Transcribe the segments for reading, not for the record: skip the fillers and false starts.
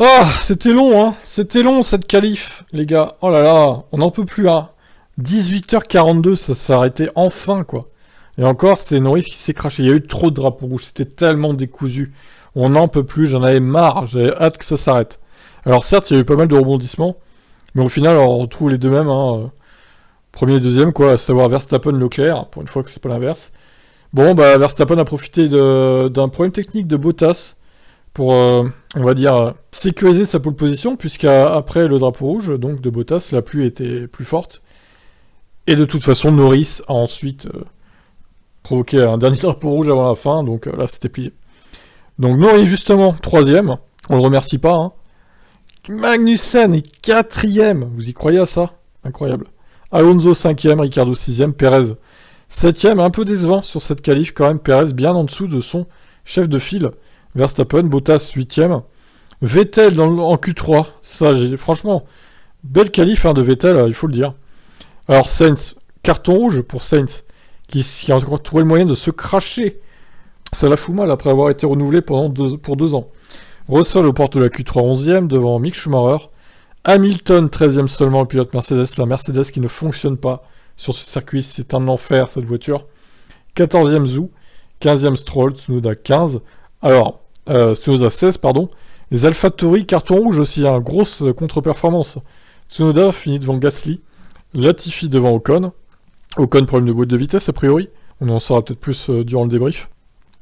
Oh, c'était long, hein. C'était long, cette qualif, les gars. Oh là là, on n'en peut plus, hein. 18h42, ça s'est arrêté enfin, quoi. Et encore, c'est Norris qui s'est craché. Il y a eu trop de drapeaux rouges, c'était tellement décousu. On n'en peut plus, j'en avais marre, j'avais hâte que ça s'arrête. Alors certes, il y a eu pas mal de rebondissements, mais au final, on retrouve les deux mêmes, hein. Premier et deuxième, quoi, à savoir Verstappen-Leclerc, pour une fois que c'est pas l'inverse. Bon, bah, Verstappen a profité d'un problème technique de Bottas pour, on va dire, sécuriser sa pole position, puisqu'après le drapeau rouge, donc de Bottas, la pluie était plus forte. Et de toute façon, Norris a ensuite provoqué un dernier drapeau rouge avant la fin, donc là, c'était plié. Donc Norris, justement, troisième, on le remercie pas, hein. Magnussen est quatrième, vous y croyez à ça? Incroyable. Alonso cinquième, Ricardo sixième, Perez septième, un peu décevant sur cette qualif quand même, Perez bien en dessous de son chef de file, Verstappen, Bottas 8ème, Vettel en Q3, ça franchement, belle qualif hein, de Vettel, il faut le dire. Alors Sainz, carton rouge pour Sainz, qui a encore trouvé le moyen de se cracher. Ça la fout mal après avoir été renouvelé pour 2 ans. Russell aux portes de la Q3 11ème devant Mick Schumacher. Hamilton 13ème seulement, le pilote Mercedes, la Mercedes qui ne fonctionne pas sur ce circuit, c'est un enfer cette voiture. 14ème Zhou, 15ème Stroll, Tsunoda 15. Alors, Tsunoda 16, pardon. Les AlphaTauri, carton rouge aussi, hein, grosse contre-performance. Tsunoda finit devant Gasly, Latifi devant Ocon. Ocon, problème de boîte de vitesse a priori. On en saura peut-être plus durant le débrief.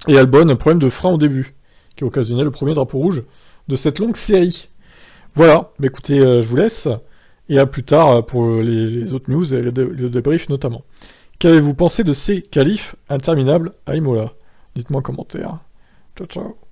Et Albon, problème de frein au début, qui a occasionné le premier drapeau rouge de cette longue série. Voilà, bah écoutez, je vous laisse, et à plus tard pour les autres news et le débrief notamment. Qu'avez-vous pensé de ces qualifs interminables à Imola? Dites-moi en commentaire. Ciao ciao.